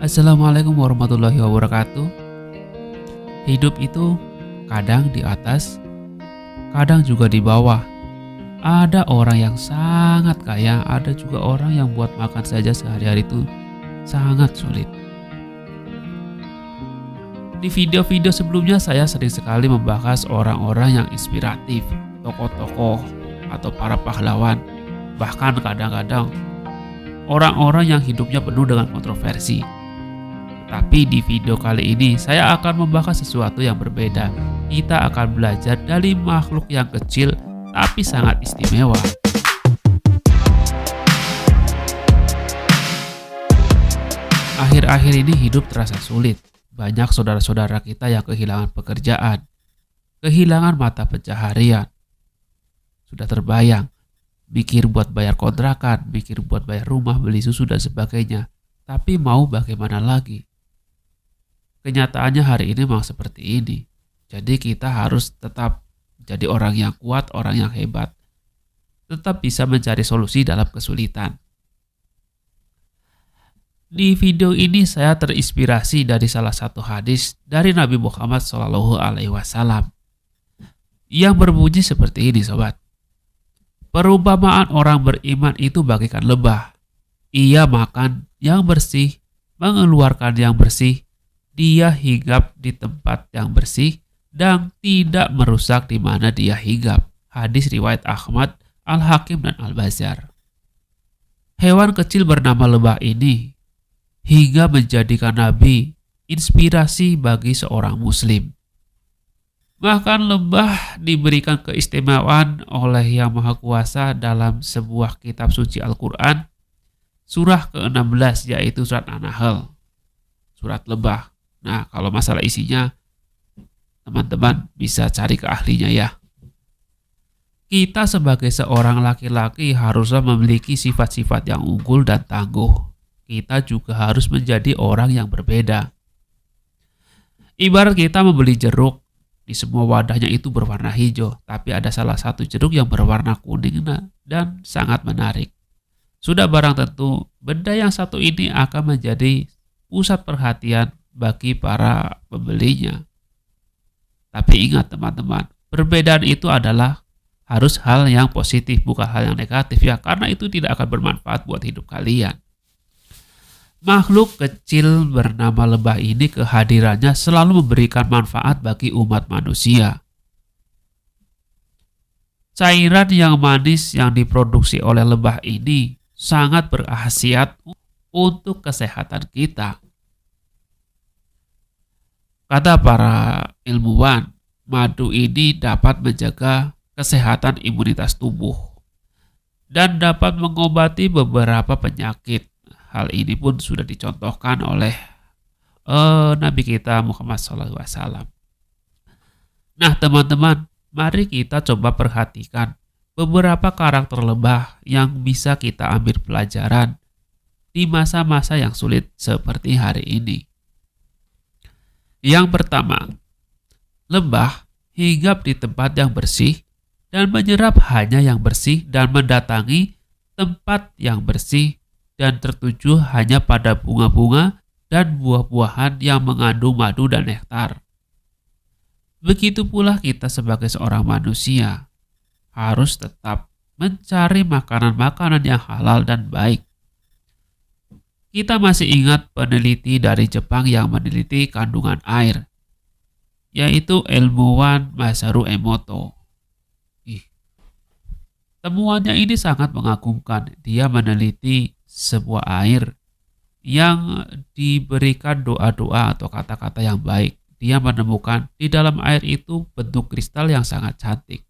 Assalamualaikum warahmatullahi wabarakatuh. Hidup itu kadang di atas, kadang juga di bawah. Ada orang yang sangat kaya, ada juga orang yang buat makan saja sehari-hari itu sangat sulit. Di video-video sebelumnya saya sering sekali membahas orang-orang yang inspiratif, tokoh-tokoh atau para pahlawan, bahkan kadang-kadang orang-orang yang hidupnya penuh dengan kontroversi. Tapi di video kali ini saya akan membahas sesuatu yang berbeda. Kita akan belajar dari makhluk yang kecil tapi sangat istimewa. Akhir-akhir ini hidup terasa sulit. Banyak saudara-saudara kita yang kehilangan pekerjaan, kehilangan mata pencaharian. Sudah terbayang, mikir buat bayar kontrakan, mikir buat bayar rumah, beli susu dan sebagainya. Tapi mau bagaimana lagi? Kenyataannya hari ini memang seperti ini. Jadi kita harus tetap jadi orang yang kuat, orang yang hebat. Tetap bisa mencari solusi dalam kesulitan. Di video ini saya terinspirasi dari salah satu hadis dari Nabi Muhammad SAW yang berbunyi seperti ini, sobat. Perumpamaan orang beriman itu bagaikan lebah. Ia makan yang bersih, mengeluarkan yang bersih, dia hinggap di tempat yang bersih dan tidak merusak di mana dia hinggap. Hadis riwayat Ahmad, Al-Hakim dan Al-Bazzar. Hewan kecil bernama lebah ini hingga menjadikan Nabi inspirasi bagi seorang muslim. Bahkan lebah diberikan keistimewaan oleh Yang Maha Kuasa dalam sebuah kitab suci Al-Quran, surah ke-16 yaitu surat An-Nahl, surat lebah. Nah, kalau masalah isinya, teman-teman bisa cari ke ahlinya ya. Kita sebagai seorang laki-laki haruslah memiliki sifat-sifat yang unggul dan tangguh. Kita juga harus menjadi orang yang berbeda. Ibarat kita membeli jeruk, di semua wadahnya itu berwarna hijau, tapi ada salah satu jeruk yang berwarna kuning dan sangat menarik. Sudah barang tentu, benda yang satu ini akan menjadi pusat perhatian bagi para pembelinya. Tapi ingat teman-teman, perbedaan itu adalah harus hal yang positif, bukan hal yang negatif ya, karena itu tidak akan bermanfaat buat hidup kalian. Makhluk kecil bernama lebah ini kehadirannya selalu memberikan manfaat bagi umat manusia. Cairan yang manis yang diproduksi oleh lebah ini sangat berkhasiat untuk kesehatan kita. Kata para ilmuwan, madu ini dapat menjaga kesehatan imunitas tubuh dan dapat mengobati beberapa penyakit. Hal ini pun sudah dicontohkan oleh Nabi kita Muhammad SAW. Nah teman-teman, mari kita coba perhatikan beberapa karakter lebah yang bisa kita ambil pelajaran di masa-masa yang sulit seperti hari ini. Yang pertama, lebah hinggap di tempat yang bersih dan menyerap hanya yang bersih dan mendatangi tempat yang bersih dan tertuju hanya pada bunga-bunga dan buah-buahan yang mengandung madu dan nektar. Begitu pula kita sebagai seorang manusia harus tetap mencari makanan-makanan yang halal dan baik. Kita masih ingat peneliti dari Jepang yang meneliti kandungan air, yaitu ilmuwan Masaru Emoto. Temuannya ini sangat mengagumkan. Dia meneliti sebuah air yang diberikan doa-doa atau kata-kata yang baik. Dia menemukan di dalam air itu bentuk kristal yang sangat cantik.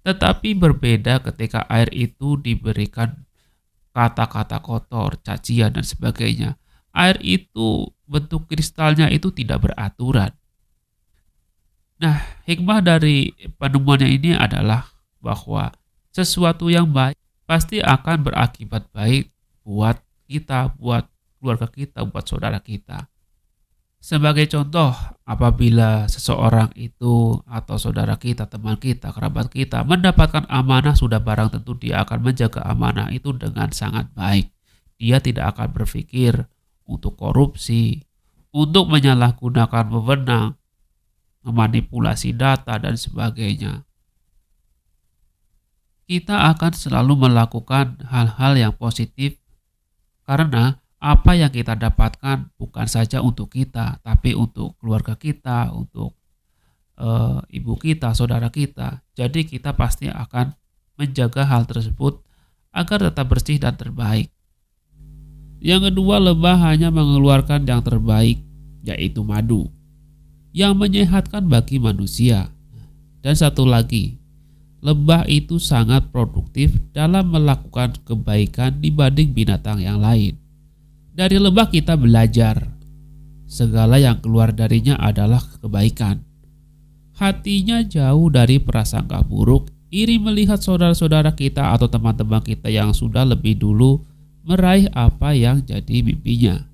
Tetapi berbeda ketika air itu diberikan kata-kata kotor, cacian dan sebagainya. Air itu bentuk kristalnya itu tidak beraturan. Nah, hikmah dari penemuannya ini adalah bahwa sesuatu yang baik pasti akan berakibat baik buat kita, buat keluarga kita, buat saudara kita. Sebagai contoh, apabila seseorang itu atau saudara kita, teman kita, kerabat kita mendapatkan amanah, sudah barang tentu dia akan menjaga amanah itu dengan sangat baik. Dia tidak akan berpikir, untuk korupsi, untuk menyalahgunakan wewenang, memanipulasi data, dan sebagainya. Kita akan selalu melakukan hal-hal yang positif karena apa yang kita dapatkan bukan saja untuk kita, tapi untuk keluarga kita, untuk ibu kita, saudara kita. Jadi kita pasti akan menjaga hal tersebut agar tetap bersih dan terbaik. Yang kedua, lebah hanya mengeluarkan yang terbaik, yaitu madu, yang menyehatkan bagi manusia. Dan satu lagi, lebah itu sangat produktif dalam melakukan kebaikan dibanding binatang yang lain. Dari lebah kita belajar, segala yang keluar darinya adalah kebaikan. Hatinya jauh dari prasangka buruk, iri melihat saudara-saudara kita atau teman-teman kita yang sudah lebih dulu meraih apa yang jadi mimpinya.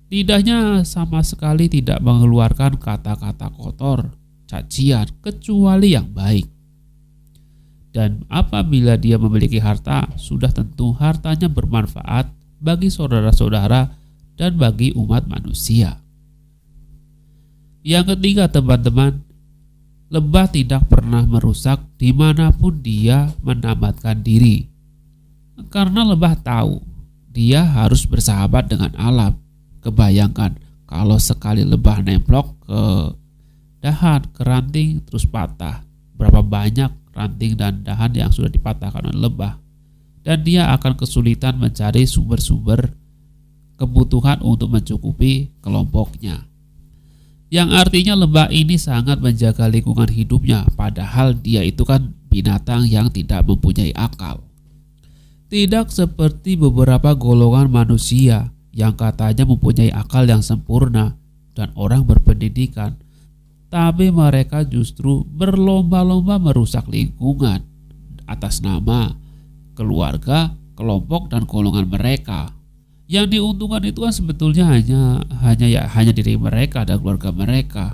Lidahnya sama sekali tidak mengeluarkan kata-kata kotor, cacian, kecuali yang baik. Dan apabila dia memiliki harta, sudah tentu hartanya bermanfaat bagi saudara-saudara dan bagi umat manusia. Yang ketiga, teman-teman, lebah tidak pernah merusak dimanapun dia menamatkan diri. Karena lebah tahu dia harus bersahabat dengan alam. Kebayangkan kalau sekali lebah nemplok ke dahan, ke ranting, terus patah. Berapa banyak ranting dan dahan yang sudah dipatahkan oleh lebah. Dan dia akan kesulitan mencari sumber-sumber kebutuhan untuk mencukupi kelompoknya. Yang artinya lebah ini sangat menjaga lingkungan hidupnya, padahal dia itu kan binatang yang tidak mempunyai akal. Tidak seperti beberapa golongan manusia yang katanya mempunyai akal yang sempurna dan orang berpendidikan, tapi mereka justru berlomba-lomba merusak lingkungan atas nama keluarga, kelompok, dan golongan mereka. Yang diuntungkan itu kan sebetulnya hanya diri mereka dan keluarga mereka.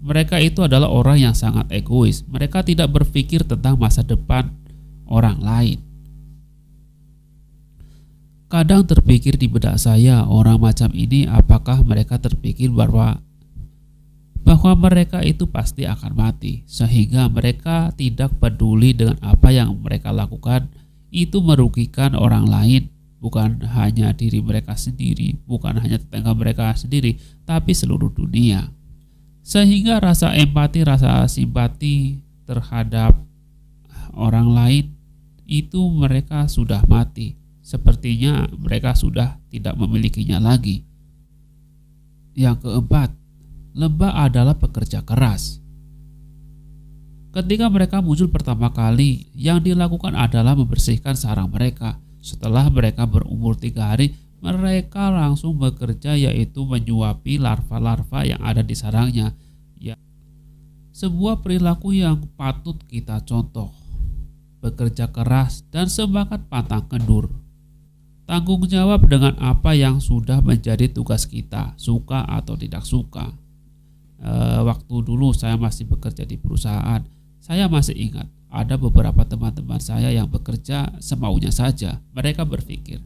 Mereka itu adalah orang yang sangat egois. Mereka tidak berpikir tentang masa depan orang lain. Kadang terpikir di benak saya, orang macam ini apakah mereka terpikir bahwa mereka itu pasti akan mati, sehingga mereka tidak peduli dengan apa yang mereka lakukan itu merugikan orang lain, bukan hanya diri mereka sendiri, bukan hanya tetangga mereka sendiri, tapi seluruh dunia. Sehingga rasa empati, rasa simpati terhadap orang lain itu mereka sudah mati. Sepertinya mereka sudah tidak memilikinya lagi. Yang keempat, lebah adalah pekerja keras. Ketika mereka muncul pertama kali, yang dilakukan adalah membersihkan sarang mereka. Setelah mereka berumur 3 hari, mereka langsung bekerja, yaitu menyuapi larva-larva yang ada di sarangnya. Ya, sebuah perilaku yang patut kita contoh. Bekerja keras dan semangat pantang kendur. Tanggung jawab dengan apa yang sudah menjadi tugas kita, suka atau tidak suka. Waktu dulu saya masih bekerja di perusahaan, saya masih ingat ada beberapa teman-teman saya yang bekerja semaunya saja. Mereka berpikir,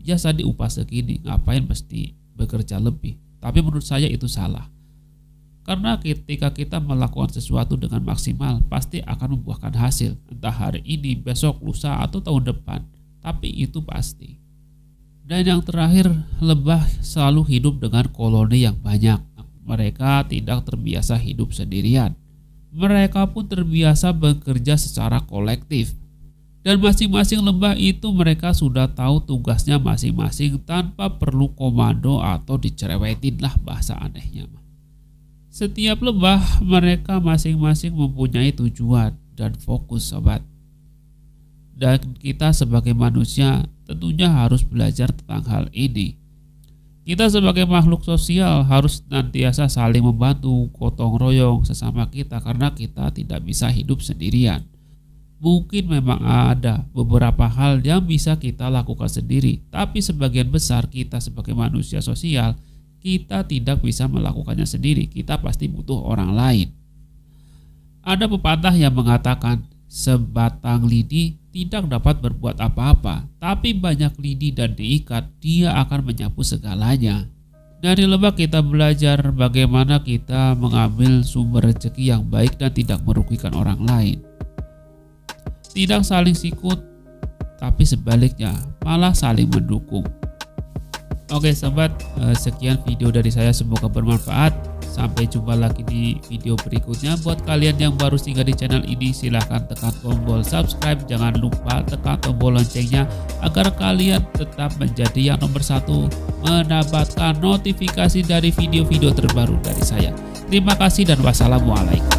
ya saya diupah segini, ngapain mesti bekerja lebih? Tapi menurut saya itu salah. Karena ketika kita melakukan sesuatu dengan maksimal, pasti akan membuahkan hasil. Entah hari ini, besok, lusa, atau tahun depan. Tapi itu pasti. Dan yang terakhir, lebah selalu hidup dengan koloni yang banyak. Mereka tidak terbiasa hidup sendirian. Mereka pun terbiasa bekerja secara kolektif. Dan masing-masing lebah itu mereka sudah tahu tugasnya masing-masing tanpa perlu komando atau dicerewetin lah bahasa anehnya. Setiap lebah mereka masing-masing mempunyai tujuan dan fokus, sobat. Dan kita sebagai manusia tentunya harus belajar tentang hal ini. Kita sebagai makhluk sosial harus senantiasa saling membantu, gotong royong sesama kita, karena kita tidak bisa hidup sendirian. Mungkin memang ada beberapa hal yang bisa kita lakukan sendiri, tapi sebagian besar kita sebagai manusia sosial, kita tidak bisa melakukannya sendiri. Kita pasti butuh orang lain. Ada pepatah yang mengatakan, sebatang lidi tidak dapat berbuat apa-apa, tapi banyak lidi dan diikat, dia akan menyapu segalanya. Dari lebah kita belajar bagaimana kita mengambil sumber rezeki yang baik dan tidak merugikan orang lain. Tidak saling sikut, tapi sebaliknya malah saling mendukung. Oke sobat, sekian video dari saya, semoga bermanfaat. Sampai jumpa lagi di video berikutnya. Buat kalian yang baru singgah di channel ini, silahkan tekan tombol subscribe. Jangan lupa tekan tombol loncengnya agar kalian tetap menjadi yang nomor 1 mendapatkan notifikasi dari video-video terbaru dari saya. Terima kasih dan wassalamualaikum.